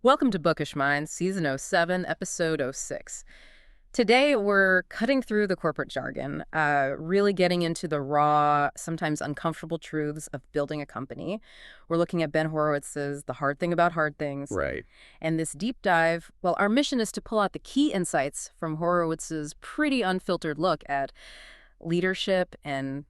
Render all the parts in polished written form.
Welcome to Bookish Minds, Season 07, Episode 06. Today, we're cutting through the corporate jargon, really getting into the raw, sometimes uncomfortable truths of building a company. We're looking at Ben Horowitz's The Hard Thing About Hard Things. Right. And this deep dive, well, our mission is to pull out the key insights from Horowitz's pretty unfiltered look at leadership and,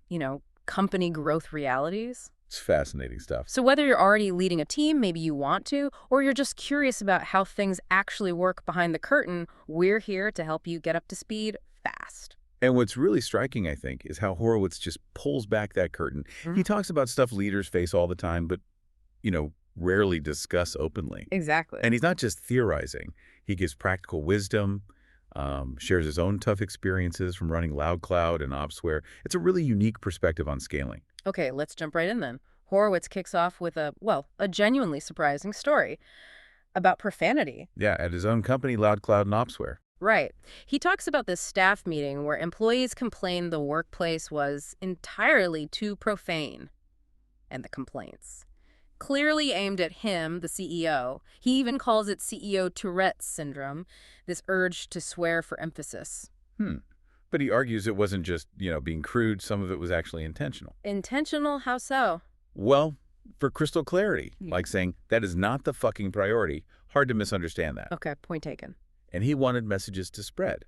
company growth realities. It's fascinating stuff. So whether you're already leading a team, maybe you want to, or you're just curious about how things actually work behind the curtain, we're here to help you get up to speed fast. And what's really striking, I think, is how Horowitz just pulls back that curtain. He talks about stuff leaders face all the time, but, rarely discuss openly. Exactly. And he's not just theorizing. He gives practical wisdom, shares his own tough experiences from running Loud Cloud and OpsWare. It's a really unique perspective on scaling. Okay, let's jump right in then. Horowitz kicks off with a genuinely surprising story about profanity. Yeah, at his own company, Loud Cloud and OpsWare. Right. He talks about this staff meeting where employees complained the workplace was entirely too profane. And the complaints. Clearly aimed at him, the CEO. He even calls it CEO Tourette's syndrome, this urge to swear for emphasis. But he argues it wasn't just, being crude. Some of it was actually intentional. Intentional? How so? Well, for crystal clarity, like saying, that is not the fucking priority. Hard to misunderstand that. Okay, point taken. And he wanted messages to spread.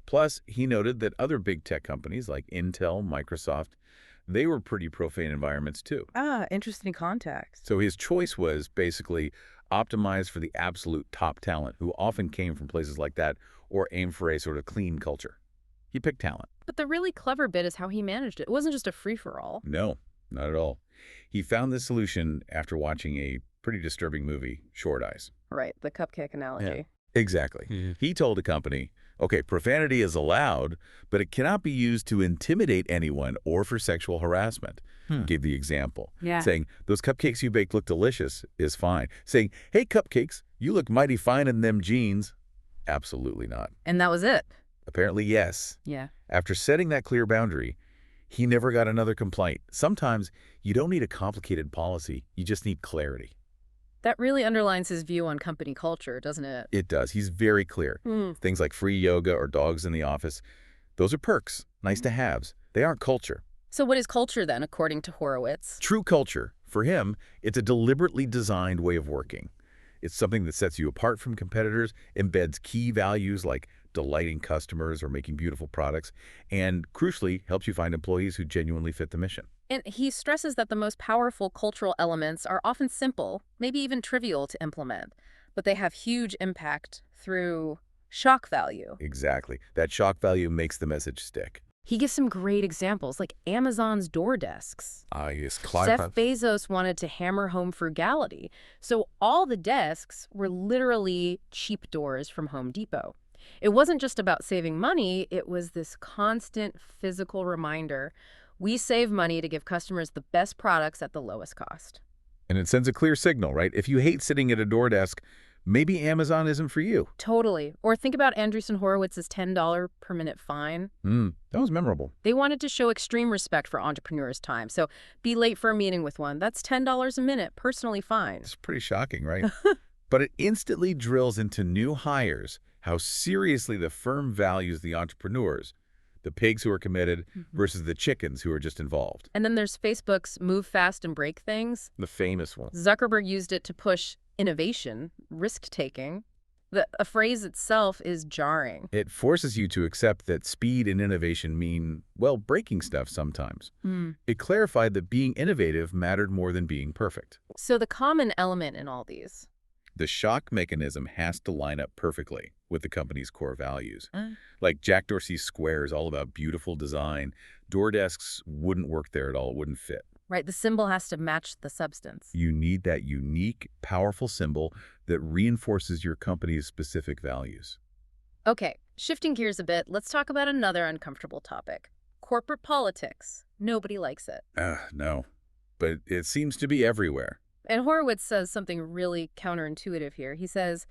Plus, he noted that other big tech companies like Intel, Microsoft, they were pretty profane environments too. Interesting context. So his choice was basically optimize for the absolute top talent who often came from places like that or aim for a sort of clean culture. He picked talent. But the really clever bit is how he managed it. It wasn't just a free-for-all. No, not at all. He found this solution after watching a pretty disturbing movie, Short Eyes. Right, the cupcake analogy. Exactly. He told the company, okay, profanity is allowed, but it cannot be used to intimidate anyone or for sexual harassment. Give the example. Yeah. Saying, those cupcakes you baked look delicious is fine. Saying, hey, cupcakes, you look mighty fine in them jeans. Absolutely not. And that was it. Apparently, yes. Yeah. After setting that clear boundary, he never got another complaint. Sometimes you don't need a complicated policy. You just need clarity. That really underlines his view on company culture, doesn't it? It does. He's very clear. Things like free yoga or dogs in the office, those are perks, nice to haves. They aren't culture. So what is culture then, according to Horowitz? True culture, for him, it's a deliberately designed way of working. It's something that sets you apart from competitors, embeds key values like delighting customers or making beautiful products, and crucially, helps you find employees who genuinely fit the mission. And he stresses that the most powerful cultural elements are often simple, maybe even trivial to implement, but they have huge impact through shock value. Exactly. That shock value makes the message stick. He gives some great examples, like Amazon's door desks. Yes, Jeff Bezos wanted to hammer home frugality, so all the desks were literally cheap doors from Home Depot. It wasn't just about saving money, it was this constant physical reminder. We save money to give customers the best products at the lowest cost. And it sends a clear signal, right? If you hate sitting at a door desk, maybe Amazon isn't for you. Totally. Or think about Andreessen Horowitz's $10 per minute fine. That was memorable. They wanted to show extreme respect for entrepreneurs' time. So be late for a meeting with one. That's $10 a minute, personally fine. It's pretty shocking, right? But it instantly drills into new hires how seriously the firm values the entrepreneurs, the pigs who are committed versus the chickens who are just involved. And then there's Facebook's move fast and break things. The famous one. Zuckerberg used it to push innovation, risk-taking. A phrase itself is jarring. It forces you to accept that speed and innovation mean, well, breaking stuff sometimes. It clarified that being innovative mattered more than being perfect. So the common element in all these. The shock mechanism has to line up perfectly with the company's core values. Like Jack Dorsey's Square is all about beautiful design. Door desks wouldn't work there at all. It wouldn't fit. Right, the symbol has to match the substance. You need that unique, powerful symbol that reinforces your company's specific values. Okay, shifting gears a bit, let's talk about another uncomfortable topic. Corporate politics. Nobody likes it. No, but it seems to be everywhere. And Horowitz says something really counterintuitive here. He says,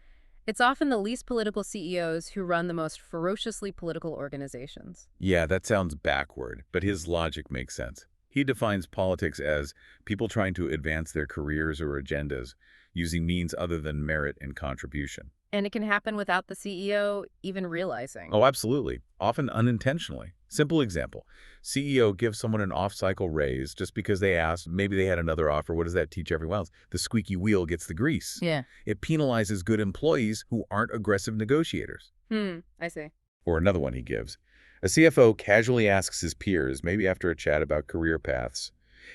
it's often the least political CEOs who run the most ferociously political organizations. Yeah, that sounds backward, but his logic makes sense. He defines politics as people trying to advance their careers or agendas, using means other than merit and contribution. And it can happen without the CEO even realizing. Oh, absolutely. Often unintentionally. Simple example. CEO gives someone an off-cycle raise just because they asked, maybe they had another offer. What does that teach everyone else? The squeaky wheel gets the grease. Yeah. It penalizes good employees who aren't aggressive negotiators. I see. Or another one he gives. A CFO casually asks his peers, maybe after a chat about career paths,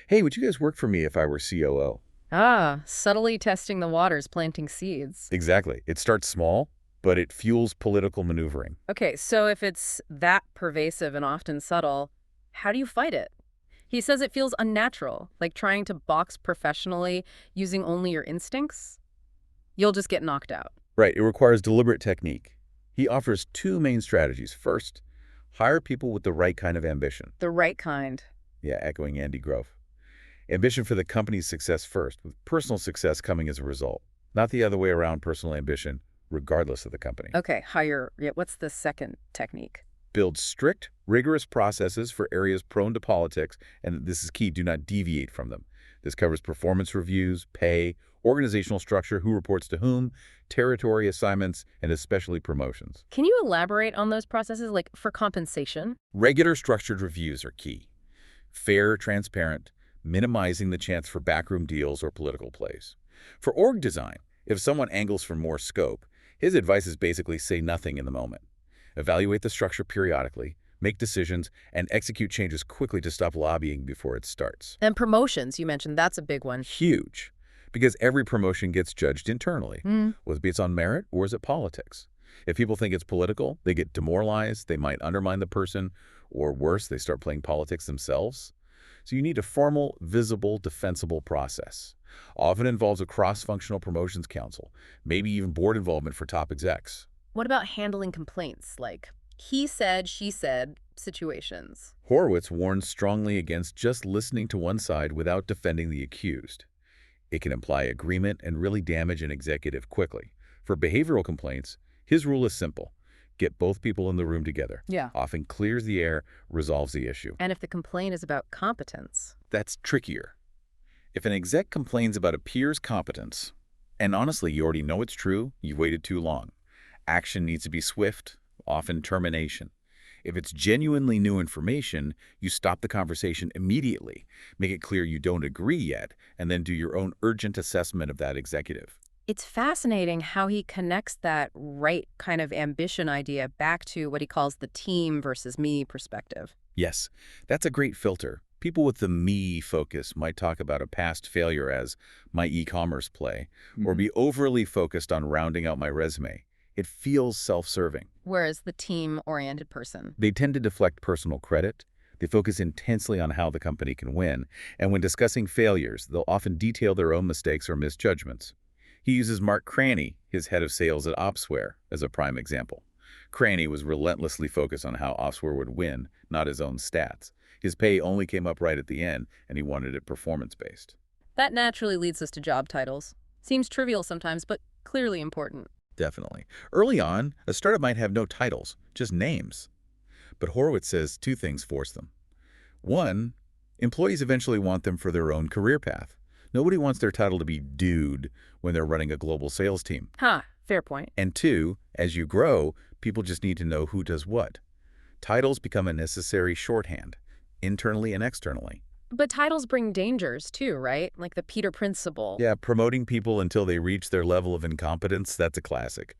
"Hey, would you guys work for me if I were COO?" Ah, subtly testing the waters, planting seeds. Exactly. It starts small, but it fuels political maneuvering. Okay, so if it's that pervasive and often subtle, how do you fight it? He says it feels unnatural, like trying to box professionally using only your instincts. You'll just get knocked out. Right. It requires deliberate technique. He offers two main strategies. First, hire people with the right kind of ambition. The right kind. Yeah, echoing Andy Grove. Ambition for the company's success first, with personal success coming as a result. Not the other way around, personal ambition, regardless of the company. Okay, hire. Yeah, what's the second technique? Build strict, rigorous processes for areas prone to politics, and this is key, do not deviate from them. This covers performance reviews, pay, organizational structure, who reports to whom, territory assignments, and especially promotions. Can you elaborate on those processes, like for compensation? Regular structured reviews are key. Fair, transparent, minimizing the chance for backroom deals or political plays. For org design, if someone angles for more scope, his advice is basically say nothing in the moment. Evaluate the structure periodically, make decisions, and execute changes quickly to stop lobbying before it starts. And promotions, you mentioned, that's a big one. Huge, because every promotion gets judged internally, whether it's on merit or is it politics. If people think it's political, they get demoralized, they might undermine the person, or worse, they start playing politics themselves. So you need a formal, visible, defensible process. Often involves a cross-functional promotions council, maybe even board involvement for top execs. What about handling complaints, like he said, she said situations? Horowitz warns strongly against just listening to one side without defending the accused. It can imply agreement and really damage an executive quickly. For behavioral complaints, his rule is simple. Get both people in the room together. Yeah. Often clears the air, resolves the issue. And if the complaint is about competence? That's trickier. If an exec complains about a peer's competence, and honestly, you already know it's true, you've waited too long. Action needs to be swift, often termination. If it's genuinely new information, you stop the conversation immediately. Make it clear you don't agree yet, and then do your own urgent assessment of that executive. It's fascinating how he connects that right kind of ambition idea back to what he calls the team versus me perspective. Yes, that's a great filter. People with the me focus might talk about a past failure as my e-commerce play, or be overly focused on rounding out my resume. It feels self-serving. Whereas the team-oriented person. They tend to deflect personal credit. They focus intensely on how the company can win. And when discussing failures, they'll often detail their own mistakes or misjudgments. He uses Mark Cranny, his head of sales at Opsware, as a prime example. Cranny was relentlessly focused on how Opsware would win, not his own stats. His pay only came up right at the end, and he wanted it performance-based. That naturally leads us to job titles. Seems trivial sometimes, but clearly important. Definitely. Early on, a startup might have no titles, just names. But Horowitz says two things force them. One, employees eventually want them for their own career path. Nobody wants their title to be dude when they're running a global sales team. Fair point. And two, as you grow, people just need to know who does what. Titles become a necessary shorthand, internally and externally. But titles bring dangers too, right? Like the Peter Principle. Yeah, promoting people until they reach their level of incompetence, that's a classic.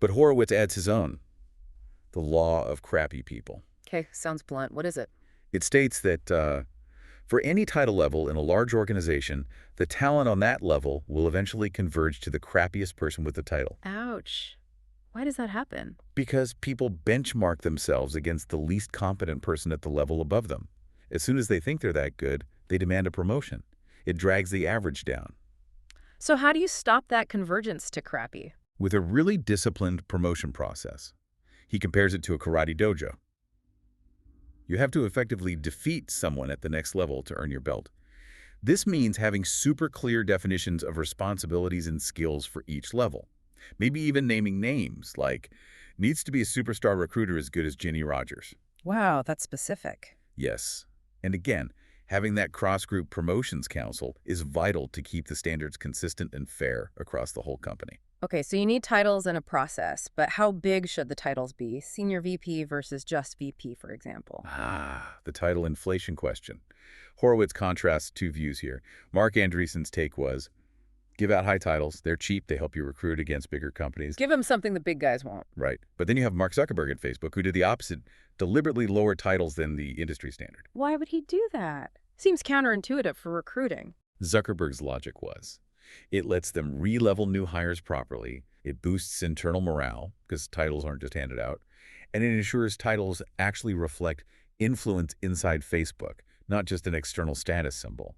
But Horowitz adds his own, the law of crappy people. Okay, sounds blunt. What is it? It states that for any title level in a large organization, the talent on that level will eventually converge to the crappiest person with the title. Ouch. Why does that happen? Because people benchmark themselves against the least competent person at the level above them. As soon as they think they're that good, they demand a promotion. It drags the average down. So how do you stop that convergence to crappy? With a really disciplined promotion process. He compares it to a karate dojo. You have to effectively defeat someone at the next level to earn your belt. This means having super clear definitions of responsibilities and skills for each level. Maybe even naming names, like, needs to be a superstar recruiter as good as Ginny Rogers. Wow, that's specific. Yes. And again, Having that cross-group promotions council is vital to keep the standards consistent and fair across the whole company. Okay, so you need titles and a process, but how big should the titles be? Senior VP versus just VP, for example. The title inflation question. Horowitz contrasts two views here. Mark Andreessen's take was, give out high titles. They're cheap. They help you recruit against bigger companies. Give them something the big guys won't. Right. But then you have Mark Zuckerberg at Facebook, who did the opposite, deliberately lower titles than the industry standard. Why would he do that? Seems counterintuitive for recruiting. Zuckerberg's logic was, it lets them re-level new hires properly, it boosts internal morale, because titles aren't just handed out, and it ensures titles actually reflect influence inside Facebook, not just an external status symbol.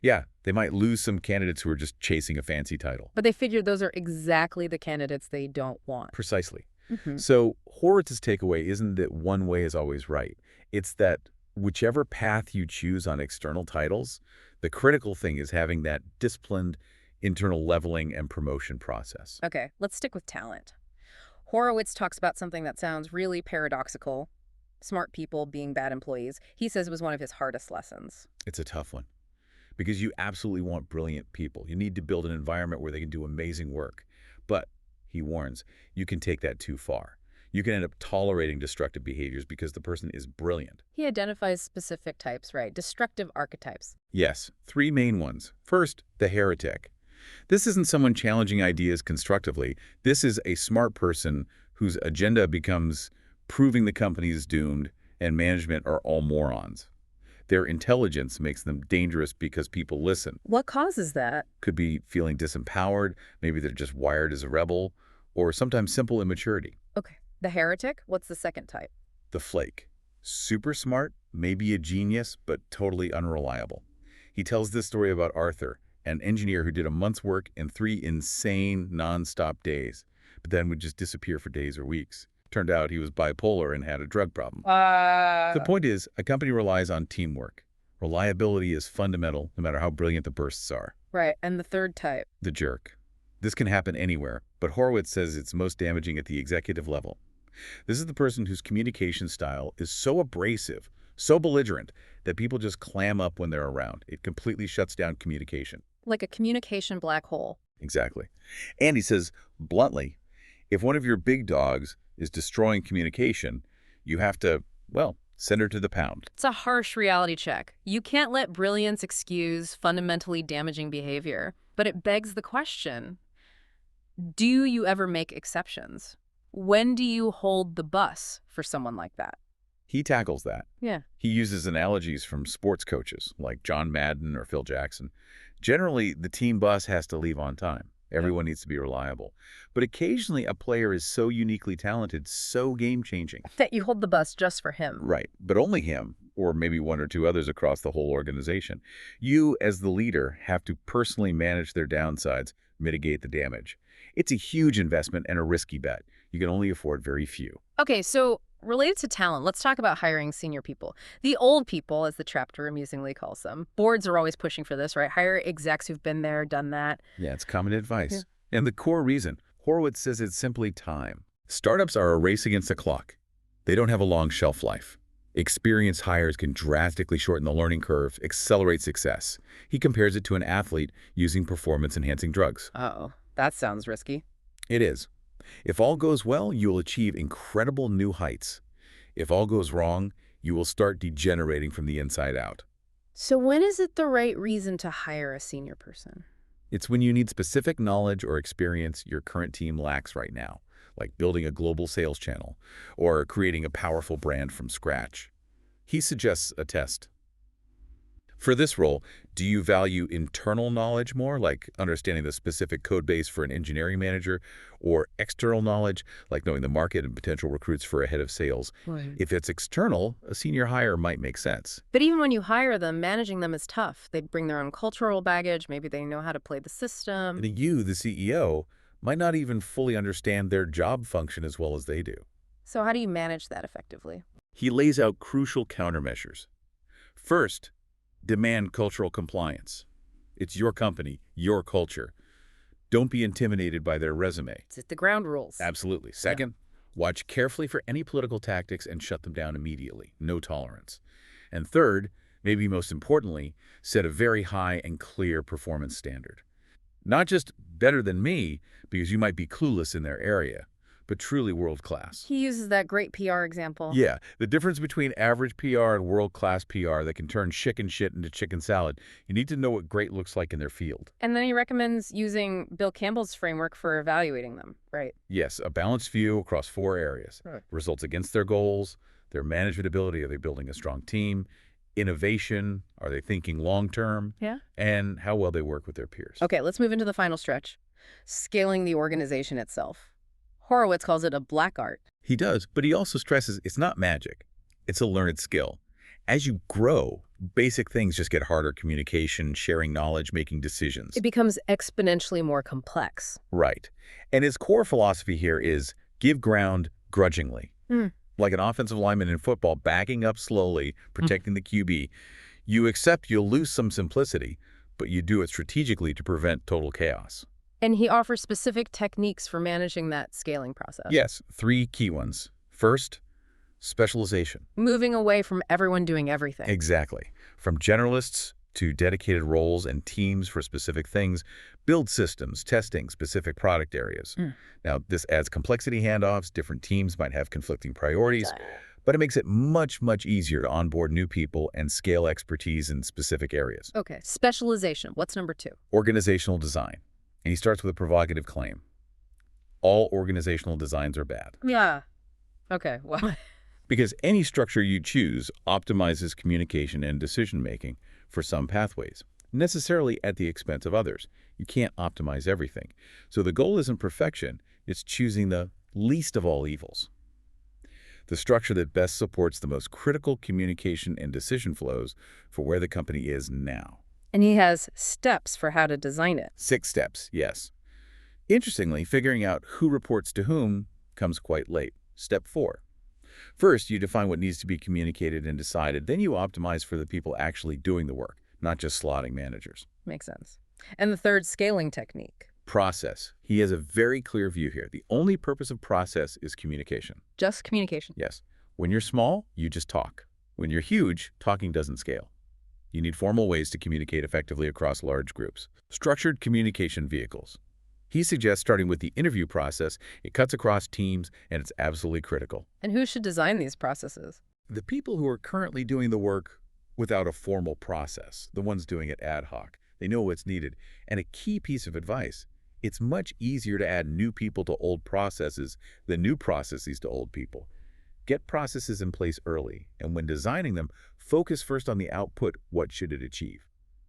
Yeah, they might lose some candidates who are just chasing a fancy title. But they figured those are exactly the candidates they don't want. Precisely. Mm-hmm. So Horowitz's takeaway isn't that one way is always right. It's that whichever path you choose on external titles, the critical thing is having that disciplined internal leveling and promotion process. Okay, let's stick with talent. Horowitz talks about something that sounds really paradoxical. Smart people being bad employees. He says it was one of his hardest lessons. It's a tough one because you absolutely want brilliant people. You need to build an environment where they can do amazing work. But, he warns, you can take that too far. You can end up tolerating destructive behaviors because the person is brilliant. He identifies specific types, right? Destructive archetypes. Yes, three main ones. First, the heretic. This isn't someone challenging ideas constructively. This is a smart person whose agenda becomes proving the company is doomed and management are all morons. Their intelligence makes them dangerous because people listen. What causes that? Could be feeling disempowered, maybe they're just wired as a rebel, or sometimes simple immaturity. Okay. The heretic? What's the second type? The flake. Super smart, maybe a genius, but totally unreliable. He tells this story about Arthur, an engineer who did a month's work in 3 insane, non-stop days, but then would just disappear for days or weeks. Turned out he was bipolar and had a drug problem. The point is, a company relies on teamwork. Reliability is fundamental, no matter how brilliant the bursts are. Right, and the third type? The jerk. This can happen anywhere, but Horowitz says it's most damaging at the executive level. This is the person whose communication style is so abrasive, so belligerent, that people just clam up when they're around. It completely shuts down communication. Like a communication black hole. Exactly. And he says, bluntly, if one of your big dogs is destroying communication, you have to, well, send her to the pound. It's a harsh reality check. You can't let brilliance excuse fundamentally damaging behavior. But it begs the question, do you ever make exceptions? When do you hold the bus for someone like that? He tackles that. Yeah. He uses analogies from sports coaches like John Madden or Phil Jackson. Generally, the team bus has to leave on time. Everyone needs to be reliable. But occasionally, a player is so uniquely talented, so game-changing. That you hold the bus just for him. Right, but only him, or maybe one or two others across the whole organization. You, as the leader, have to personally manage their downsides, mitigate the damage. It's a huge investment and a risky bet. You can only afford very few. Okay, so related to talent, let's talk about hiring senior people. The old people, as the chapter amusingly calls them. Boards are always pushing for this, right? Hire execs who've been there, done that. Yeah, it's common advice. Yeah. And the core reason, Horowitz says it's simply time. Startups are a race against the clock. They don't have a long shelf life. Experienced hires can drastically shorten the learning curve, accelerate success. He compares it to an athlete using performance-enhancing drugs. Uh-oh, that sounds risky. It is. If all goes well, you will achieve incredible new heights. If all goes wrong, you will start degenerating from the inside out. So when is it the right reason to hire a senior person? It's when you need specific knowledge or experience your current team lacks right now, like building a global sales channel or creating a powerful brand from scratch. He suggests a test. For this role, do you value internal knowledge more, like understanding the specific code base for an engineering manager, or external knowledge, like knowing the market and potential recruits for a head of sales? Right. If it's external, a senior hire might make sense. But even when you hire them, managing them is tough. They bring their own cultural baggage. Maybe they know how to play the system. And you, the CEO, might not even fully understand their job function as well as they do. So how do you manage that effectively? He lays out crucial countermeasures. First, demand cultural compliance. It's your company, your culture. Don't be intimidated by their resume. It's the ground rules. Absolutely. Second, watch carefully for any political tactics and shut them down immediately. No tolerance. And third, maybe most importantly, set a very high and clear performance standard. Not just better than me, because you might be clueless in their area, but truly world-class. He uses that great PR example. Yeah, the difference between average PR and world-class PR that can turn chicken shit into chicken salad. You need to know what great looks like in their field. And then he recommends using Bill Campbell's framework for evaluating them, right? Yes, a balanced view across 4 areas. Right. Results against their goals, their management ability, are they building a strong team, innovation, are they thinking long-term, Yeah. and how well they work with their peers. Okay, let's move into the final stretch. Scaling the organization itself. Horowitz calls it a black art. He does, but he also stresses it's not magic. It's a learned skill. As you grow, basic things just get harder: communication, sharing knowledge, making decisions. It becomes exponentially more complex. Right. And his core philosophy here is give ground grudgingly. Like an offensive lineman in football, backing up slowly, protecting the QB. You accept you'll lose some simplicity, but you do it strategically to prevent total chaos. And he offers specific techniques for managing that scaling process. Yes, 3 key ones. First, specialization. Moving away from everyone doing everything. Exactly. From generalists to dedicated roles and teams for specific things, build systems, testing specific product areas. Now, this adds complexity handoffs. Different teams might have conflicting priorities, but it makes it much, much easier to onboard new people and scale expertise in specific areas. Okay, specialization. What's number 2? Organizational design. And he starts with a provocative claim. All organizational designs are bad. Yeah. Okay, well. Because any structure you choose optimizes communication and decision-making for some pathways, necessarily at the expense of others. You can't optimize everything. So the goal isn't perfection, it's choosing the least of all evils. The structure that best supports the most critical communication and decision flows for where the company is now. And he has steps for how to design it. 6 steps, yes. Interestingly, figuring out who reports to whom comes quite late. Step 4. First, you define what needs to be communicated and decided. Then you optimize for the people actually doing the work, not just slotting managers. Makes sense. And the 3rd, scaling technique. Process. He has a very clear view here. The only purpose of process is communication. Just communication. Yes. When you're small, you just talk. When you're huge, talking doesn't scale. You need formal ways to communicate effectively across large groups. Structured communication vehicles. He suggests starting with the interview process. It cuts across teams, and it's absolutely critical. And who should design these processes? The people who are currently doing the work without a formal process, the ones doing it ad hoc. They know what's needed. And a key piece of advice, it's much easier to add new people to old processes than new processes to old people. Get processes in place early, and when designing them, focus first on the output. What should it achieve?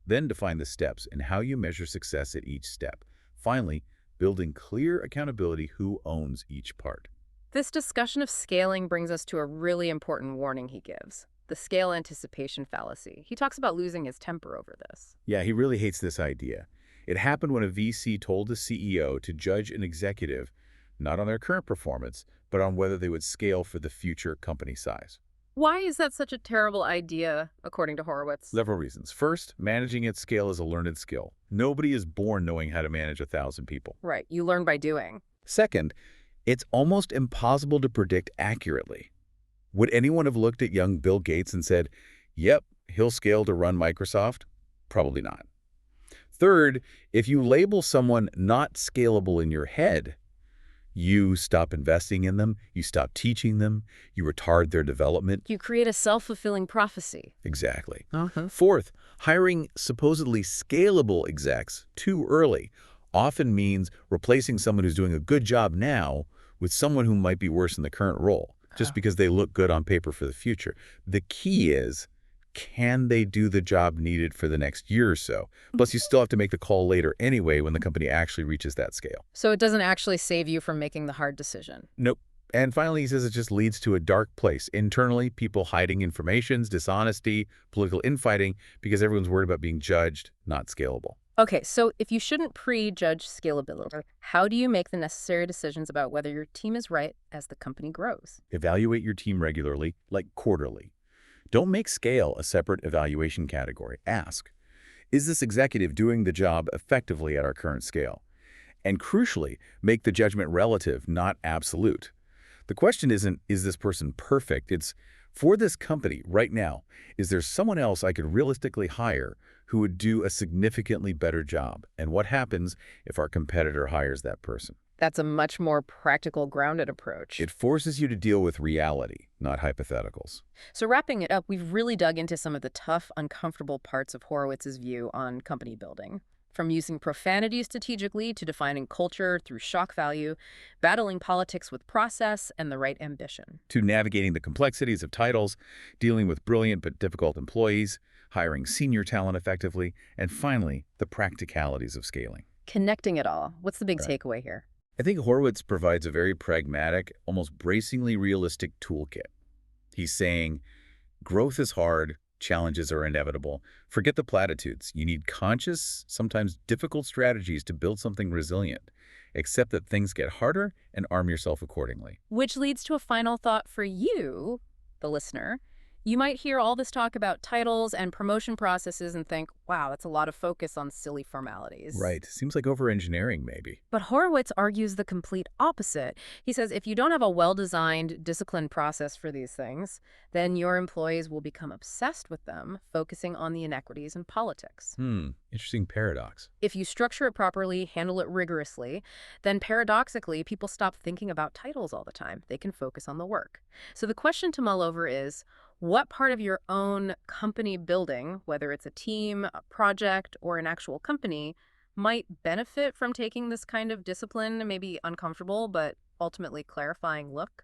Then define the steps and how you measure success at each step. Finally, building clear accountability: who owns each part. This discussion of scaling brings us to a really important warning he gives, the scale anticipation fallacy. He talks about losing his temper over this. Yeah, he really hates this idea. It happened when a VC told the CEO to judge an executive not on their current performance, but on whether they would scale for the future company size. Why is that such a terrible idea, according to Horowitz? Several reasons. First, managing at scale is a learned skill. Nobody is born knowing how to manage 1,000 people. Right, you learn by doing. Second, it's almost impossible to predict accurately. Would anyone have looked at young Bill Gates and said, yep, he'll scale to run Microsoft? Probably not. Third, if you label someone not scalable in your head, you stop investing in them, you stop teaching them, you retard their development. You create a self-fulfilling prophecy. Exactly. Fourth, hiring supposedly scalable execs too early often means replacing someone who's doing a good job now with someone who might be worse in the current role, just because they look good on paper for the future. The key is, can they do the job needed for the next year or so? Plus, you still have to make the call later anyway when the company actually reaches that scale. So it doesn't actually save you from making the hard decision. Nope. And finally, he says it just leads to a dark place. Internally, people hiding information, dishonesty, political infighting, because everyone's worried about being judged, not scalable. Okay, so if you shouldn't prejudge scalability, how do you make the necessary decisions about whether your team is right as the company grows? Evaluate your team regularly, like quarterly. Don't make scale a separate evaluation category. Ask, is this executive doing the job effectively at our current scale? And crucially, make the judgment relative, not absolute. The question isn't, is this person perfect? It's, For this company right now, is there someone else I could realistically hire who would do a significantly better job? And what happens if our competitor hires that person? That's a much more practical, grounded approach. It forces you to deal with reality, not hypotheticals. So wrapping it up, we've really dug into some of the tough, uncomfortable parts of Horowitz's view on company building. From using profanity strategically to defining culture through shock value, battling politics with process and the right ambition. To navigating the complexities of titles, dealing with brilliant but difficult employees, hiring senior talent effectively, and finally, the practicalities of scaling. Connecting it all. What's the big Right. takeaway here? I think Horowitz provides a very pragmatic, almost bracingly realistic toolkit. He's saying, growth is hard, challenges are inevitable. Forget the platitudes. You need conscious, sometimes difficult strategies to build something resilient. Accept that things get harder and arm yourself accordingly. Which leads to a final thought for you, the listener. You might hear all this talk about titles and promotion processes and think, wow, that's a lot of focus on silly formalities. Right. Seems like over-engineering, maybe. But Horowitz argues the complete opposite. He says if you don't have a well-designed, disciplined process for these things, then your employees will become obsessed with them, focusing on the inequities in politics. Interesting paradox. If you structure it properly, handle it rigorously, then paradoxically, people stop thinking about titles all the time. They can focus on the work. So the question to mull over is, what part of your own company building, whether it's a team, a project, or an actual company, might benefit from taking this kind of discipline, maybe uncomfortable, but ultimately clarifying look?